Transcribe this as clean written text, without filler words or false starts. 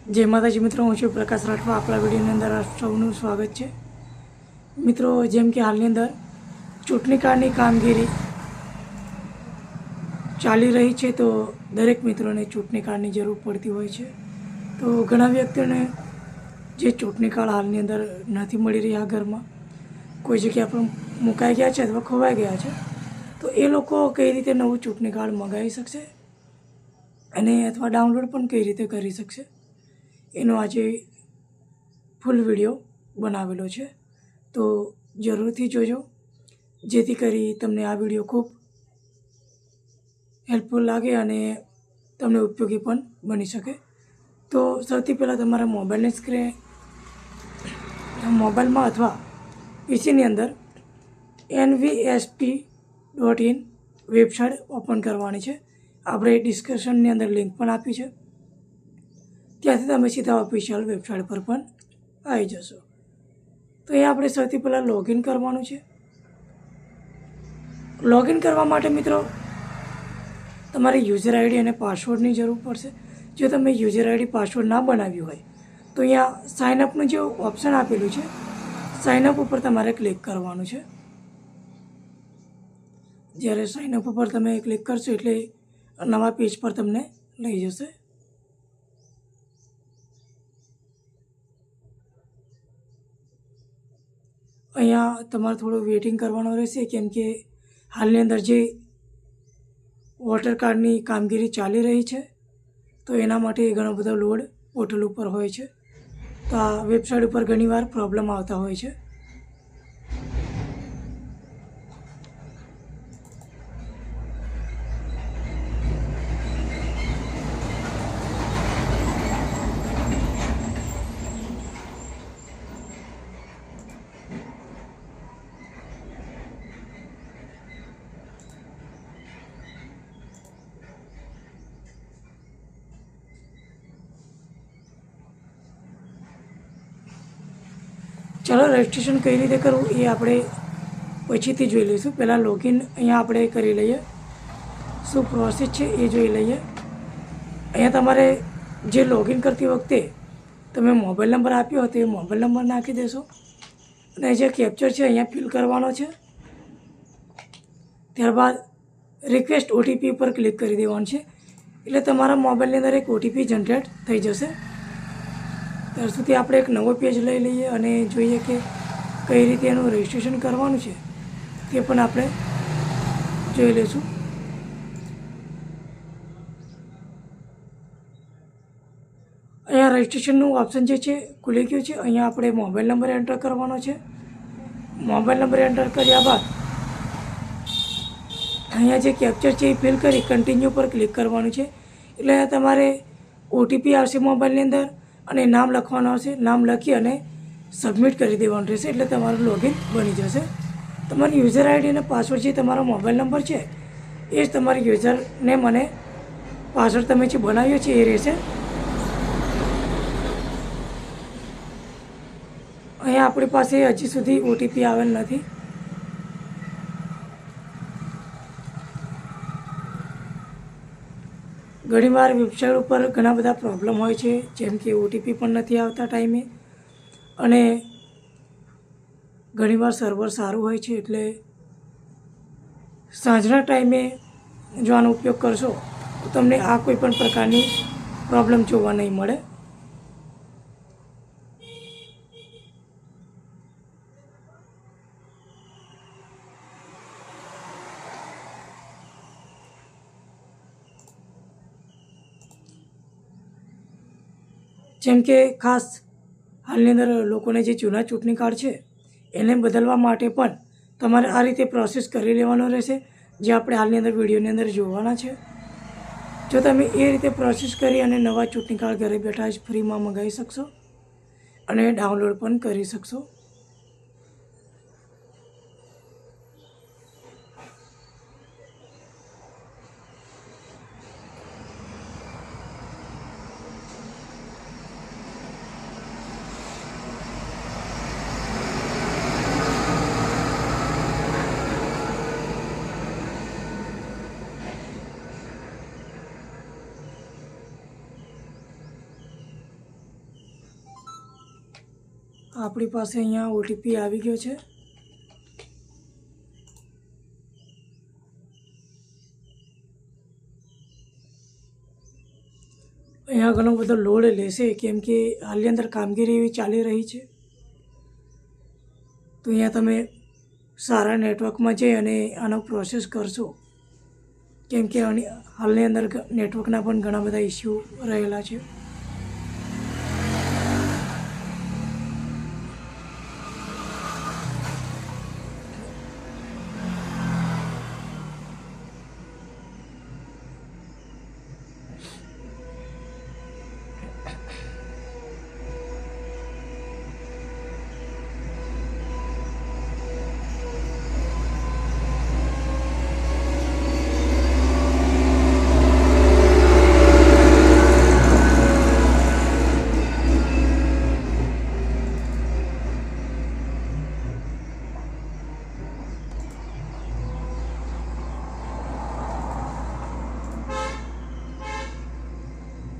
जय माताजी मित्रों, हूँ છું પ્રકાશ રાઠવા। આપણા વિડીયોની અંદર આપ સૌનું સ્વાગત છે। મિત્રો, જેમ કે હાલની અંદર ચૂંટણી કાર્ડની કામગીરી ચાલી રહી છે, તો દરેક મિત્રોને ચૂંટણી કાર્ડની જરૂર પડતી હોય છે। તો ઘણા વ્યક્તિઓને જે ચૂંટણી કાર્ડ હાલની અંદર નથી મળી રહ્યા, ઘરમાં કોઈ જગ્યા પર મુકાઈ ગયા છે અથવા ખોવાઈ ગયા છે, તો એ લોકો કઈ રીતે નવું ચૂંટણી કાર્ડ મંગાવી શકશે અને અથવા ડાઉનલોડ પણ કઈ રીતે કરી શકશે, એનો આજે ફૂલ વિડીયો બનાવેલો છે। તો જરૂરથી જોજો, જેથી કરી તમને આ વિડીયો ખૂબ હેલ્પફુલ લાગે અને તમને ઉપયોગી પણ બની શકે। તો સૌથી પહેલાં તમારા મોબાઈલમાં અથવા પીસીની અંદર NVSP.in વેબસાઇટ ઓપન કરવાની છે। આપણે ડિસ્ક્રિપ્શનની અંદર લિંક પણ આપી છે, ત્યાંથી તમે સીધા ઓફિશિયલ વેબસાઇટ પર પણ આવી જશો। તો અહીંયા આપણે સૌથી પહેલાં લોગિન કરવાનું છે। લોગિન કરવા માટે મિત્રો તમારે યુઝર આઈડી અને પાસવર્ડની જરૂર પડશે। જો તમે યુઝર આઈડી પાસવર્ડ ના બનાવ્યું હોય તો અહીંયા સાઇનઅપનું જે ઓપ્શન આપેલું છે, સાઇનઅપ ઉપર તમારે ક્લિક કરવાનું છે। જ્યારે સાઇનઅપ ઉપર તમે ક્લિક કરશો એટલે નવા પેજ પર તમને લઈ જશે। અહીંયા તમારે થોડું વેઇટિંગ કરવાનું રહેશે, કેમ કે હાલની અંદર જે વોટર કાર્ડની કામગીરી ચાલી રહી છે, તો એના માટે ઘણો બધો લોડ પોર્ટલ ઉપર હોય છે। તો આ વેબસાઇટ ઉપર ઘણીવાર પ્રોબ્લેમ આવતા હોય છે। ચલો, રજિસ્ટ્રેશન કઈ રીતે કરવું એ આપણે પછીથી જોઈ લઈશું। પહેલાં લોગિન અહીંયા આપણે કરી લઈએ, શું પ્રોસેસ છે એ જોઈ લઈએ। અહીંયા તમારે જે લોગિન કરતી વખતે તમે મોબાઈલ નંબર આપ્યો હતો એ મોબાઈલ નંબર નાખી દેશો અને જે કેપ્ચર છે અહીંયા ફિલ કરવાનો છે। ત્યારબાદ રિક્વેસ્ટ ઓટીપી પર ક્લિક કરી દેવાનું છે, એટલે તમારા મોબાઈલની અંદર એક ઓટીપી જનરેટ થઈ જશે। ત્યાર સુધી આપણે એક નવો પેજ લઈ લઈએ અને જોઈએ કે કઈ રીતે એનું રજિસ્ટ્રેશન કરવાનું છે તે પણ આપણે જોઈ લઈશું। અહીંયા રજિસ્ટ્રેશનનું ઓપ્શન જે છે ખુલી ગયું છે। અહીંયા આપણે મોબાઈલ નંબર એન્ટર કરવાનો છે। મોબાઈલ નંબર એન્ટર કર્યા બાદ અહીંયા જે કેપ્ચર છે એ ફિલ કરી કન્ટિન્યુ પર ક્લિક કરવાનું છે, એટલે અહીંયા તમારે ઓટીપી આવશે મોબાઈલની અંદર અને નામ લખવાનું આવશે। નામ લખી અને સબમિટ કરી દેવાનું રહેશે, એટલે તમારું લોગિન બની જશે। તમારી યુઝર આઈડી અને પાસવર્ડ જે તમારો મોબાઈલ નંબર છે એ જ તમારી યુઝર નેમ અને પાસવર્ડ તમે જે બનાવ્યો છે એ રહેશે। અહીંયા આપણી પાસે હજી સુધી ઓટીપી આવેલ નથી। ઘણીવાર વેબસાઇટ ઉપર ઘણા બધા પ્રોબ્લેમ હોય છે, જેમ કે ઓટીપી પણ નથી આવતા ટાઈમે, અને ઘણીવાર સર્વર સારું હોય છે, એટલે સાંજના ટાઈમે જો આનો ઉપયોગ કરશો તો તમને આ કોઈ પણ પ્રકારની પ્રોબ્લેમ જોવા નહીં મળે। જેમ કે ખાસ હાલની અંદર લોકોને જે જૂના ચૂંટણી કાર્ડ છે એને બદલવા માટે પણ તમારે આ રીતે પ્રોસેસ કરી લેવાનો રહેશે, જે આપણે હાલની અંદર વિડીયોની અંદર જોવાના છે। જો તમે એ રીતે પ્રોસેસ કરી અને નવા ચૂંટણી કાર્ડ ઘરે બેઠા જ ફ્રીમાં મંગાવી શકશો અને ડાઉનલોડ પણ કરી શકશો। આપણી પાસે અહીંયા ઓટીપી આવી ગયો છે. અહીંયા ઘણો બધો લોડ લેશે કેમ કે હાલની અંદર કામગીરી એવી ચાલી રહી છે. તો અહીંયા તમે સારા નેટવર્કમાં જઈ અને આનો પ્રોસેસ કરશો કેમ કે હાલની અંદર નેટવર્કના પણ ઘણા બધા ઇસ્યુ રહેલા છે.